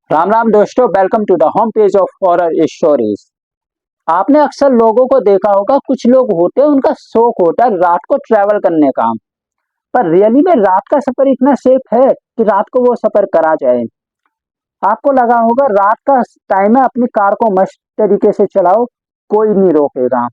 राम राम दोस्तों, welcome to the home page of horror stories. आपने अक्सर लोगों को देखा होगा, कुछ लोग होते हैं उनका शौक होता है रात को ट्रैवल करने का। पर रियली में रात का सफर इतना सेफ है कि रात को वो सफर करा जाए। आपको लगा होगा रात का टाइम है, अपनी कार को मस्त तरीके से चलाओ, कोई नहीं रोकेगा।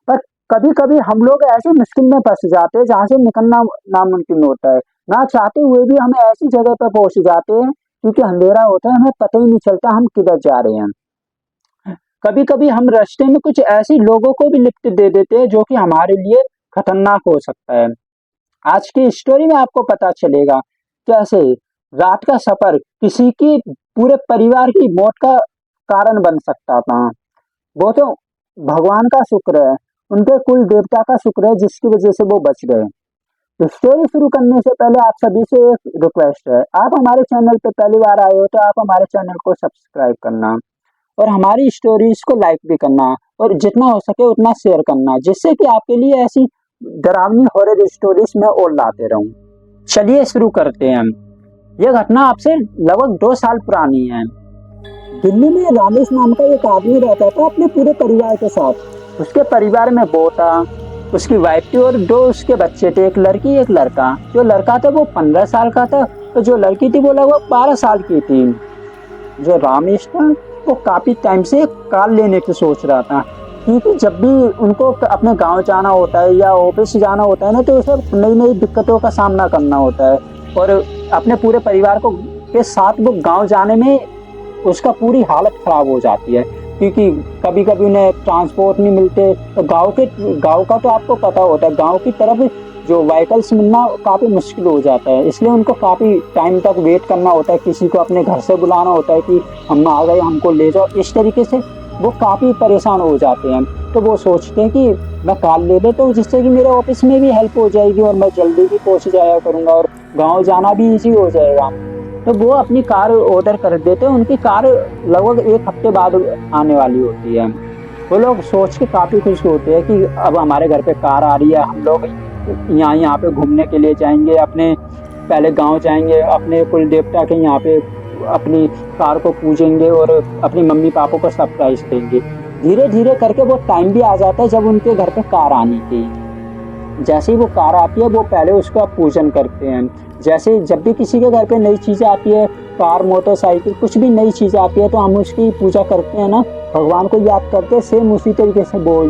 पर कभी कभी हम लोग ऐसी मुश्किल में फंस जाते हैं जहाँ से निकलना नामुमकिन होता है। ना चाहते हुए भी हम ऐसी जगह पर पहुंच जाते हैं क्योंकि अंधेरा होता है, हमें पता ही नहीं चलता हम किधर जा रहे हैं। कभी कभी हम रास्ते में कुछ ऐसी लोगों को भी लिफ्ट दे देते हैं जो कि हमारे लिए खतरनाक हो सकता है। आज की स्टोरी में आपको पता चलेगा कैसे रात का सफर किसी की पूरे परिवार की मौत का कारण बन सकता था। वो तो भगवान का शुक्र है, उनके कुल देवता का शुक्र है जिसकी वजह से वो बच गए। तो स्टोरी शुरू करने से पहले आप सभी से एक रिक्वेस्ट है, आप हमारे चैनल पे पहली बार आए हो तो आप हमारे चैनल को सब्सक्राइब करना और हमारी स्टोरीज को लाइक भी करना और जितना हो सके उतना शेयर करना, जिससे कि आपके लिए ऐसी डरावनी हॉरर स्टोरीज मैं और लाते रहूं। चलिए शुरू करते हैं। यह घटना आपसे लगभग 2 साल पुरानी है। दिल्ली में रामेश नाम का एक आदमी रहता था अपने पूरे परिवार के साथ। उसके परिवार में वो था, उसकी वाइफ थी और दो उसके बच्चे थे, एक लड़की एक लड़का। जो लड़का था वो 15 साल का था, तो जो लड़की थी वो लगभग 12 साल की थी। जो रामेश था वो काफी टाइम से कार लेने की सोच रहा था, क्योंकि जब भी उनको अपने गांव जाना होता है या ऑफिस जाना होता है ना, तो उसे नई नई दिक्कतों का सामना करना होता है। और अपने पूरे परिवार को के साथ वो गांव जाने में उसका पूरी हालत खराब हो जाती है, क्योंकि कभी कभी उन्हें ट्रांसपोर्ट नहीं मिलते। तो गांव का तो आपको पता होता है, गांव की तरफ जो व्हीकल्स मिलना काफी मुश्किल हो जाता है, इसलिए उनको काफी टाइम तक वेट करना होता है, किसी को अपने घर से बुलाना होता है कि हम आ गए हमको ले जाओ। इस तरीके से वो काफी परेशान हो जाते हैं। तो वो सोचते हैं कि मैं कार ले लेता हूँ, जिससे कि मेरे ऑफिस में भी हेल्प हो जाएगी और मैं जल्दी भी पहुंच जाया करूंगा और गाँव जाना भी इजी हो जाएगा। तो वो अपनी कार ऑर्डर कर देते हैं। उनकी कार लगभग 1 हफ्ते बाद आने वाली होती है। वो लोग सोच के काफी खुश होते हैं कि अब हमारे घर पे कार आ रही है, हम लोग यहाँ पे घूमने के लिए जाएंगे, अपने पहले गांव जाएंगे, अपने कुल देवता के यहाँ पे अपनी कार को पूजेंगे और अपनी मम्मी पापा को सरप्राइज देंगे। धीरे धीरे करके वो टाइम भी आ जाता है जब उनके घर पे कार आने की। जैसे ही वो कार आती है वो पहले उसका पूजन करते हैं। जैसे जब भी किसी के घर पे नई चीजें आती है, कार मोटरसाइकिल कुछ भी नई चीज आती है, तो हम उसकी पूजा करते हैं ना, भगवान को याद करते हैं। सेम उसी तरीके से वो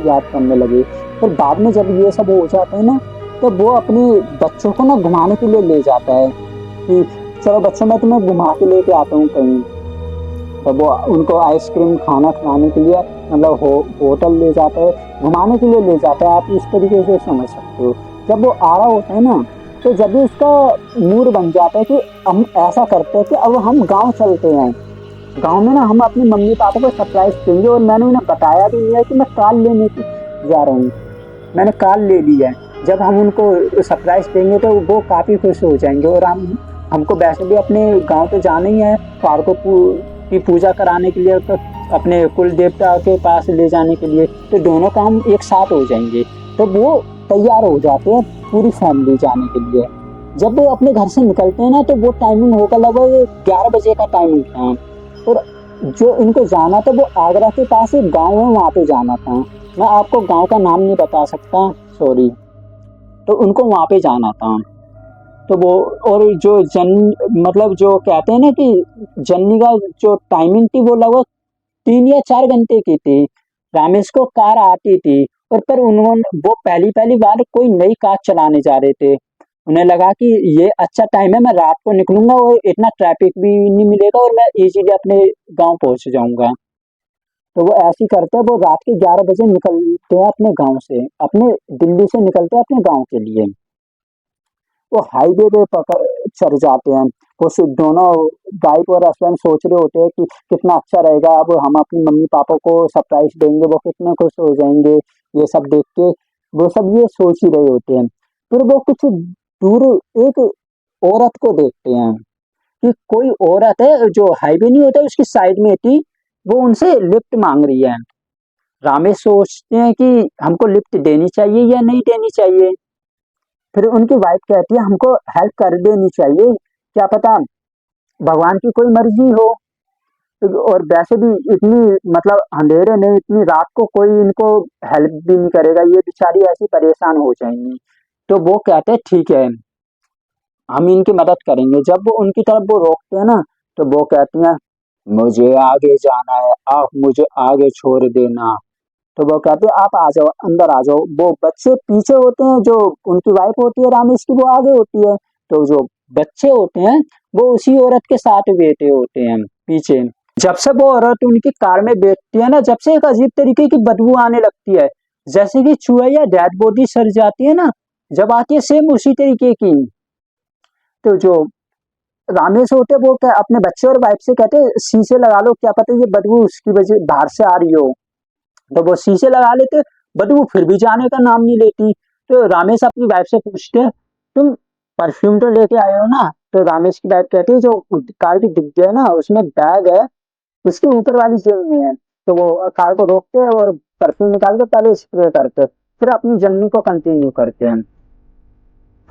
याद करने लगे। फिर बाद में जब ये सब हो जाता है ना, तो वो अपने बच्चों को ना घुमाने के लिए ले जाता है कि चलो बच्चों, मैं तुम्हें घुमा के लेके आता हूँ कहीं। तो वो उनको आइसक्रीम खाना खिलाने के लिए मतलब होटल ले जाता है, घुमाने के लिए ले जाता है। आप इस तरीके से समझ सकते हो। जब वो आ रहा होता है ना, तो जब भी उसका मूड बन जाता है कि हम ऐसा करते हैं कि अब हम गांव चलते हैं, गांव में ना हम अपनी मम्मी पापा को सरप्राइज देंगे। और मैंने उन्हें बताया भी नहीं है कि मैं कार लेने जा रहा हूँ, मैंने कार ले ली है। जब हम उनको सरप्राइज देंगे तो वो काफी खुश हो जाएंगे। और हमको वैसे भी अपने गांव तो जाना ही है, कार को की पूजा कराने के लिए, तो अपने कुल देवता के पास ले जाने के लिए, तो दोनों काम एक साथ हो जाएंगे। तो वो तैयार हो जाते हैं पूरी फैमिली जाने के लिए। जब वो अपने घर से निकलते हैं ना, तो वो टाइमिंग होगा लगभग 11 बजे का टाइमिंग था। और जो इनको जाना था वो आगरा के पास एक गांव है, वहां पे जाना था। मैं आपको गांव का नाम नहीं बता सकता, सॉरी। तो उनको वहां पे जाना था। तो वो और जो मतलब जो कहते हैं ना कि जर्नी का जो टाइमिंग थी वो लगभग 3 या 4 घंटे की थी। रामेश को कार आती थी, और पर उन्होंने वो पहली पहली बार कोई नई कार चलाने जा रहे थे। उन्हें लगा कि ये अच्छा टाइम है, मैं रात को निकलूंगा और इतना ट्रैफिक भी नहीं मिलेगा और मैं इजीली अपने गांव पहुंच जाऊंगा। तो वो ऐसे ही करते हैं, वो रात के 11 बजे निकलते हैं अपने गांव से, अपने दिल्ली से निकलते हैं अपने गांव के लिए। वो हाईवे पे पकड़ चढ़ जाते हैं। वो दोनों वाइफ और हस्बैंड सोच रहे होते हैं कि कितना अच्छा रहेगा, अब हम अपनी मम्मी पापा को सरप्राइज देंगे, वो कितने खुश हो जाएंगे। ये सब देख के वो सब ये सोच ही रहे होते हैं। फिर वो कुछ दूर एक औरत को देखते हैं कि कोई औरत है जो हाईवे नहीं होता उसकी साइड में थी, वो उनसे लिफ्ट मांग रही है। रामेश सोचते हैं कि हमको लिफ्ट देनी चाहिए या नहीं देनी चाहिए। फिर उनकी वाइफ कहती है हमको हेल्प कर देनी चाहिए, क्या पता भगवान की कोई मर्जी हो। और वैसे भी इतनी मतलब अंधेरे में इतनी रात को कोई इनको हेल्प भी नहीं करेगा, ये बेचारी ऐसी परेशान हो जाएंगी। तो वो कहते हैं ठीक है, हम इनकी मदद करेंगे। जब वो उनकी तरफ वो रोकते हैं ना, तो वो कहती हैं मुझे आगे जाना है, आप मुझे आगे छोड़ देना। तो वो कहते हैं आप आ जाओ, अंदर आ जाओ। वो बच्चे पीछे होते हैं, जो उनकी वाइफ होती है रामेश की, वो आगे होती है। तो जो बच्चे होते हैं वो उसी औरत के साथ बैठे होते हैं पीछे। जब से वो औरत उनकी कार में बैठती है ना, जब से एक अजीब तरीके की बदबू आने लगती है, जैसे कि चूहा या डेड बॉडी सड़ जाती है ना, जब आती है सेम उसी तरीके की। तो जो रामेश होते हैं वो क्या अपने बच्चे और वाइफ से कहते हैं शीशे लगा लो, क्या पता ये बदबू उसकी वजह बाहर से आ रही हो। तो वो शीशे लगा लेते, बदबू फिर भी जाने का नाम नहीं लेती। तो रामेश अपनी वाइफ से पूछते हैं तुम परफ्यूम तो लेके आए हो ना। तो रामेश की वाइफ कहती है जो कार की डिग्गी है ना उसमें बैग है, उसके ऊपर वाली जेब में है। तो वो कार को रोकते हैं और परफ्यूम निकाल के पहले स्प्रे करते हैं, फिर अपनी जर्नी को कंटिन्यू करते हैं।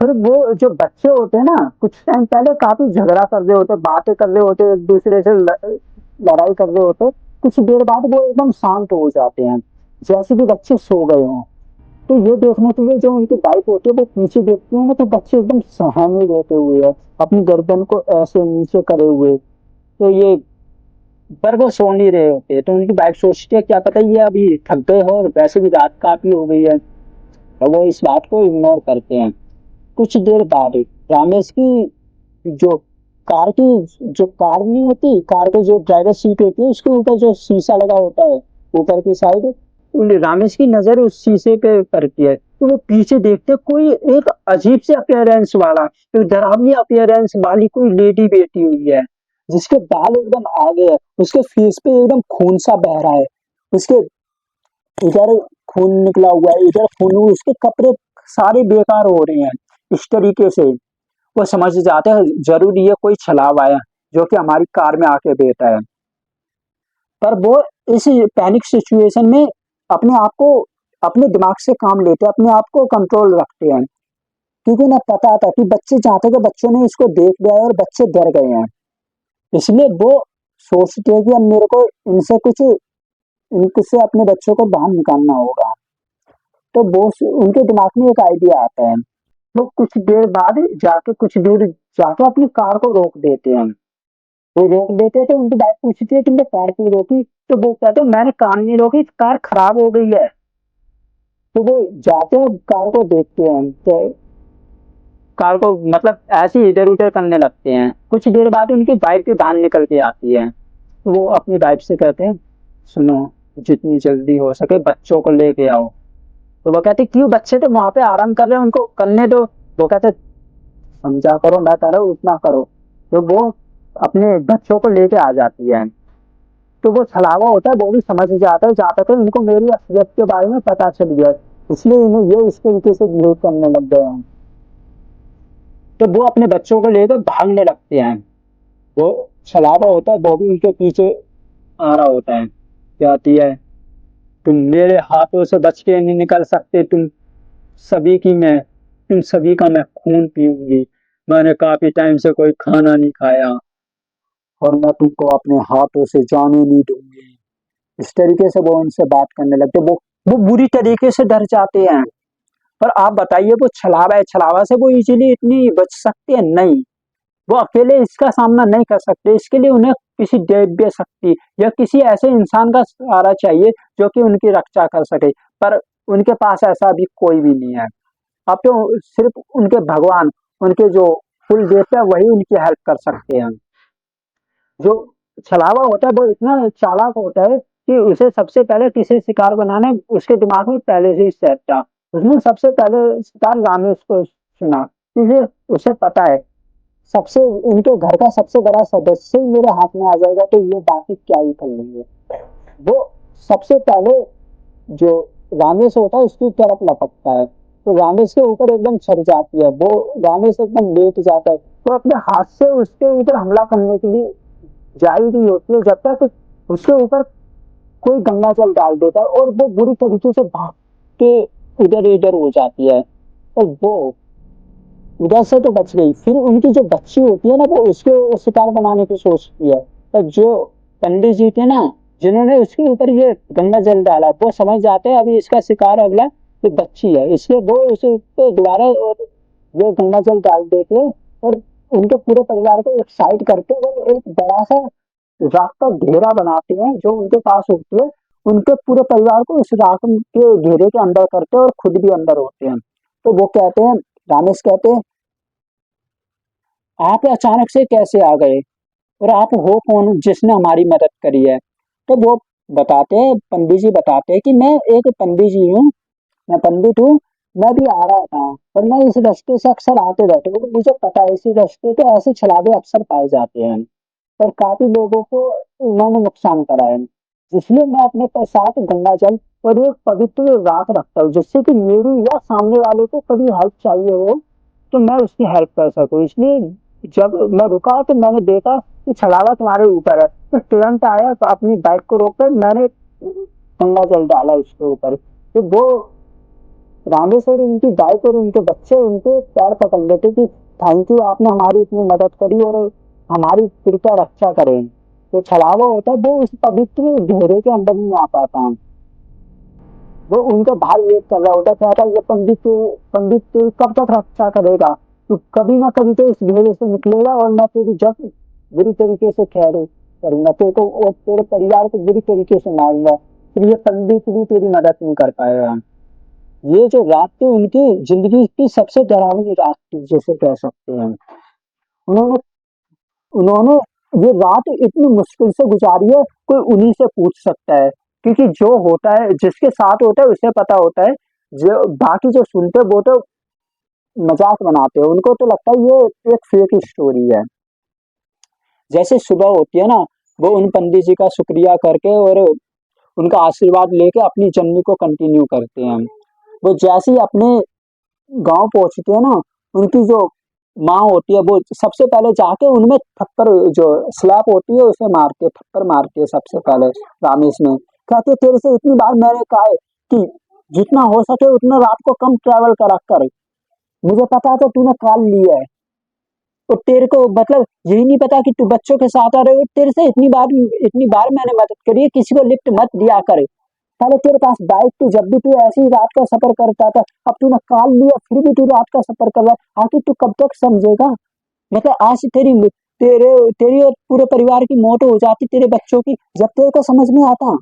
फिर वो जो बच्चे होते हैं ना, कुछ टाइम पहले काफी झगड़ा कर रहे होते, बातें कर रहे होते, एक दूसरे से लड़ाई कर रहे होते। कुछ देर बाद वो एकदम शांत हो जाते हैं, जैसे कि बच्चे सो गए हों। तो ये देखने के लिए जो उनकी बाइक होती है वो पीछे देखती है ना, तो बच्चे एकदम सहमे लेटे हुए हैं, अपनी गर्दन को ऐसे नीचे करे हुए। तो ये पर वो सो नहीं रहे होते, तो उनकी वाइफ सोचती है क्या पता ये अभी थक गए हो, और वैसे भी रात काफी हो गई है। और वो इस बात को इग्नोर करते हैं। कुछ देर बाद रामेश की जो कार नहीं होती, कार की जो ड्राइवर सीट होती है उसके ऊपर जो शीशा लगा होता है ऊपर की साइड, रामेश की नजर उस शीशे पे पड़ती है। तो वो पीछे देखते कोई एक अजीब से अपियरेंस वाला, एक डरावनी अपियरेंस वाली कोई लेडी बैठी हुई है, जिसके बाल एकदम आगे है, उसके फेस पे एकदम खून सा बह रहा है, उसके इधर खून निकला हुआ है, इधर खून, उसके कपड़े सारे बेकार हो रहे हैं। इस तरीके से वो समझ जाते हैं जरूर ये कोई छलावा है जो कि हमारी कार में आके बैठा है। पर वो इस पैनिक सिचुएशन में अपने आप को, अपने दिमाग से काम लेते हैं, अपने आप को कंट्रोल रखते हैं, क्योंकि उन्हें पता था कि बच्चे चाहते कि बच्चों ने इसको देख लिया है और बच्चे डर गए हैं। इसलिए वो सोचते हैं कि अब मेरे को इनसे कुछ, इनसे अपने बच्चों को बाहर निकालना होगा। तो वो उनके दिमाग में एक आइडिया आता है। वो कुछ देर बाद जाके कुछ दूर जाके अपनी कार को रोक देते हैं। वो रोक देते हैं तो उनकी बाइक पूछती है तुमने कार क्यों रोकी। तो वो कहते हैं मैंने कार नहीं रोकी, कार खराब हो गई है। तो वो जाते हैं कार को देखते हैं, तो कार को मतलब ऐसे ही इधर उधर करने लगते हैं। कुछ देर बाद उनकी बाइक भी बाहर निकल के आती है। तो वो अपनी वाइफ से कहते हैं सुनो, जितनी जल्दी हो सके बच्चों को लेके आओ। तो वो कहते क्यों, बच्चे तो वहां पे आराम कर रहे हैं, उनको करने दो। वो कहते समझा करो, मैं कह रहा हूँ उतना करो। तो वो अपने बच्चों को लेके आ जाती है। तो वो छलावा होता है वो भी समझ जाता है, जहाँ तक इनको मेरी असलियत के बारे में पता चल गया, इसलिए इन्हें ये इस तरीके से बिहेव करने लग गए हैं। तो वो अपने बच्चों को लेकर भागने लगते हैं। वो छलावा होता है वो भी उनके पीछे आ रहा होता है, कहती है तुम मेरे हाथों से बच के नहीं निकल सकते, सभी की मैं तुम सभी का मैं खून पीऊंगी। मैंने काफी टाइम से कोई खाना नहीं खाया और मैं तुमको अपने हाथों से जाने नहीं दूंगी। इस तरीके से वो उनसे बात करने लगते। वो बुरी तरीके से डर जाते हैं। पर आप बताइए वो छलावा है, छलावा से वो इजीली इतनी बच सकते हैं? नहीं, वो अकेले इसका सामना नहीं कर सकते। इसके लिए उन्हें किसी दिव्य शक्ति या किसी ऐसे इंसान का सहारा चाहिए जो कि उनकी रक्षा कर सके। पर उनके पास ऐसा अभी कोई भी नहीं है। अब तो सिर्फ उनके भगवान, उनके जो कुल देवता है वही उनकी हेल्प कर सकते हैं। जो छलावा होता है वो इतना चालाक होता है कि उसे सबसे पहले किसी शिकार बनाने उसके दिमाग में पहले से ही सेट था। उसने सबसे पहले शिकार रामेश को चुना, क्योंकि उसे पता है सबसे इनके घर का सबसे बड़ा सदस्य ही मेरे हाथ में आ जाएगा तो ये बाकी क्या ही कर लेंगे। वो सबसे पहले जो रामेश होता है उसकी तरफ लपकता है, तो रामेश के ऊपर एकदम चढ़ जाती है। वो रामेश एकदम लेट जाता है, तो अपने हाथ से उसके ऊपर हमला करने के लिए जा ही रही होती है, जब तक उसके ऊपर कोई गंगा जल डाल देता है और वो बुरी तरीके से भाग के इधर इधर हो जाती है। और वो उधर से तो बच गई, फिर उनकी जो बच्ची होती है ना वो उसके शिकार बनाने की सोचती है। पर जो पंडित जी थे ना, जिन्होंने उसके ऊपर ये गंगा जल डाला, वो समझ जाते हैं अभी इसका शिकार अगला ये बच्ची है, इसलिए वो उसे पे दोबारा और ये गंगा जल डाल देते हैं और उनके पूरे परिवार को एक साइड करके वो एक बड़ा सा राख का घेरा बनाते हैं जो उनके पास होती है। उनके पूरे परिवार को उस राख के घेरे के अंदर करते हैं और खुद भी अंदर होते हैं। तो वो कहते हैं, रामेश कहते हैं, आप अचानक से कैसे आ गए और आप हो कौन जिसने हमारी मदद करी है? तो वो बताते हैं, पंडित जी बताते हैं कि मैं एक पंडित जी हूँ, मैं पंडित हूँ, मैं भी आ रहा था, पर मैं इस रास्ते से अक्सर आते रहते हूँ, मुझे पता है इसी रास्ते पे ऐसे छलावे अक्सर पाए जाते हैं और काफी लोगों को उन्होंने नुकसान करा है, इसलिए मैं अपने साथ गंगा जल और एक पवित्र राख रखता हूँ, जिससे कि मेरी या सामने वाले को कभी हेल्प चाहिए हो तो मैं उसकी हेल्प कर सकूँ। इसलिए जब मैं रुका तो मैंने देखा कि छलावा तुम्हारे ऊपर है, तो तुरंत आया तो अपनी बाइक को रोककर मैंने गंगा जल डाला उसके ऊपर। तो वो रामेश्वर उनकी बाइक और उनके बच्चे उनके पैर पकड़ लेते कि थैंक यू, आपने हमारी इतनी मदद करी और हमारी कृपया रक्षा करें। तो छलावा होता है वो उस पवित्र घेरे के अंदर नहीं आ पाता, वो उनका भाई वेट कर रहा होता, कहता ये पंडित तेरी कब तक रक्षा करेगा, तू कभी ना कभी तो इस घेरे से निकलेगा और मैं तेरी जब बुरी तरीके से खैर करूंगा, तेरे को और तेरे परिवार को बुरी तरीके से मारूंगा, फिर ये पंडित भी तेरी मदद नहीं कर पाएगा। ये जो रात थी उनकी जिंदगी की सबसे डरावनी रात थी जैसे कह सकते हैं। उन्होंने उन्होंने ये रात इतनी मुश्किल से गुजारी है, कोई उन्हीं से पूछ सकता है, क्योंकि जो होता है जिसके साथ होता है उसे पता होता है, जो बाकी जो सुनते हैं वो तो मजाक बनाते हैं, उनको तो लगता है ये एक फेक स्टोरी है। जैसे सुबह होती है ना, वो उन पंडित जी का शुक्रिया करके और उनका आशीर्वाद लेके अपनी जर्नी को कंटिन्यू करते हैं। वो जैसे ही अपने गांव पहुंचते हैं ना, उनकी जो माँ होती है वो सबसे पहले जाके उनमें थप्पड़, जो स्लैप होती है उसे मारती है, थप्पड़ मारती है सबसे पहले रामेश में। कहते तेरे से इतनी बार मैंने कहा है कि जितना हो सके उतना रात को कम ट्रैवल करा कर, मुझे पता था तूने काल लिया है और तेरे को मतलब यही नहीं पता कि तू बच्चों के साथ आ रहे हो, तेरे से इतनी बार मैंने मदद करी है, किसी को लिफ्ट मत दिया कर। पहले तेरे पास बाइक थी, जब भी तू ऐसे ही रात का सफर करता था, अब तूने कार लिया फिर भी तू रात का सफर कर रहा है, आखिर तू कब तक समझेगा? मतलब आज तेरे तेरी और पूरे परिवार की मौत हो जाती, तेरे बच्चों की, जब तेरे को समझ में आता।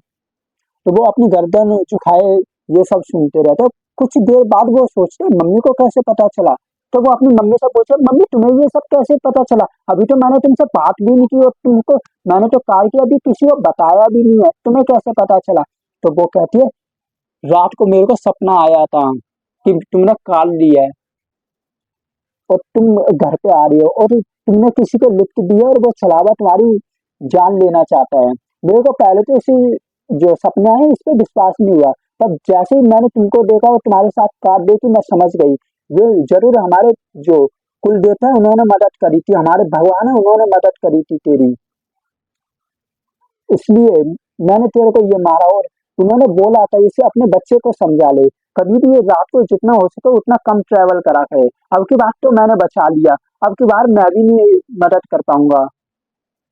तो वो अपनी गर्दन झुकाए ये सब सुनते रहते। कुछ देर बाद वो सोचते मम्मी को कैसे पता चला, तो वो अपनी मम्मी से पूछे मम्मी तुम्हें ये सब कैसे पता चला, अभी तो मैंने तुमसे बात भी नहीं की और तुमको मैंने तो कार की अभी किसी को बताया भी नहीं है, तुम्हें कैसे पता चला? तो वो कहती है रात को मेरे को सपना आया था कि तुमने कार लिया है और तुम घर पे आ रही हो और तुमने किसी को लिफ्ट दी है और वो छलावा तुम्हारी जान लेना चाहता है। मेरे को पहले तो इसी जो सपना है इस पे विश्वास नहीं हुआ, पर जैसे ही मैंने तुमको देखा और तुम्हारे साथ कार देखी मैं समझ गई ये जरूर हमारे जो कुल देवता है उन्होंने मदद करी थी, हमारे भगवान है उन्होंने मदद करी थी तेरी, इसलिए मैंने तेरे को ये मारा। और उन्होंने बोला था इसे अपने बच्चे को समझा ले, कभी भी ये रात को जितना हो सके उतना कम ट्रेवल करा करे। अब की बात तो मैंने बचा लिया, अब की बार मैं भी नहीं मदद कर पाऊंगा।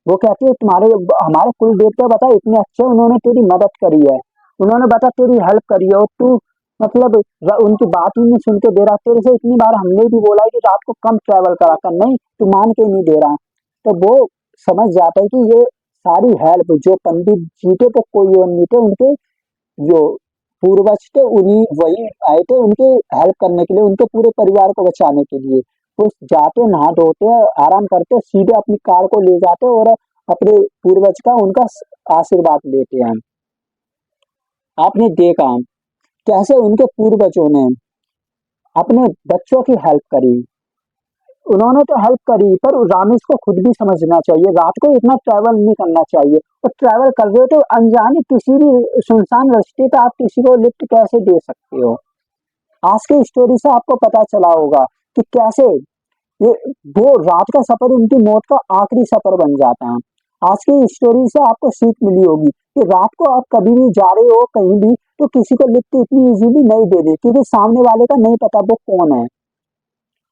वो कहती है तुम्हारे हमारे कुल देवता बता इतने अच्छे, उन्होंने तेरी मदद करी है, उन्होंने बता तेरी हेल्प करी है और तू मतलब उनकी बात ही नहीं सुन के दे रहा, तेरे से इतनी बार हमने भी बोला है कि रात को कम ट्रेवल करा कर, नहीं तू मान के नहीं दे रहा। तो वो समझ जाता है कि ये सारी हेल्प जो पंडित जी थे तो कोई और नहीं थे, उनके जो पूर्वज थे उन्हीं वही आए थे उनके हेल्प करने के लिए, उनके पूरे परिवार को बचाने के लिए। वो जाते नहा धोते आराम करते सीधे अपनी कार को ले जाते और अपने पूर्वज का उनका आशीर्वाद लेते हैं। आपने देखा कैसे उनके पूर्वजों ने अपने बच्चों की हेल्प करी, उन्होंने तो हेल्प करी पर रामेश को खुद भी समझना चाहिए रात को इतना ट्रैवल नहीं करना चाहिए, और ट्रैवल कर रहे हो तो अनजाने किसी भी सुनसान रास्ते पे आप किसी को लिफ्ट कैसे दे सकते हो? आज की स्टोरी से आपको पता चला होगा कि कैसे ये वो रात का सफर उनकी मौत का आखिरी सफर बन जाता है। आज की स्टोरी से आपको सीख मिली होगी कि रात को आप कभी भी जा रहे हो कहीं भी तो किसी को लिफ्ट इतनी इजीली नहीं दे दे, क्योंकि सामने वाले का नहीं पता वो कौन है।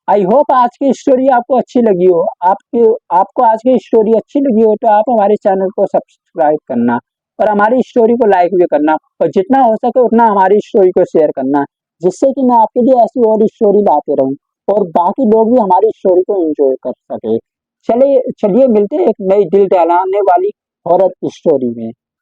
आई होप आज की स्टोरी आपको अच्छी लगी हो। आपको आज की स्टोरी अच्छी लगी हो तो आप हमारे चैनल को सब्सक्राइब करना और हमारी स्टोरी को लाइक भी करना और जितना हो सके उतना हमारी स्टोरी को शेयर करना, जिससे कि मैं आपके लिए ऐसी और स्टोरी लाते रहूं और बाकी लोग भी हमारी स्टोरी को एंजॉय कर सके। चलिए चलिए मिलते हैं एक नई दिल दहलाने वाली हॉरर स्टोरी में।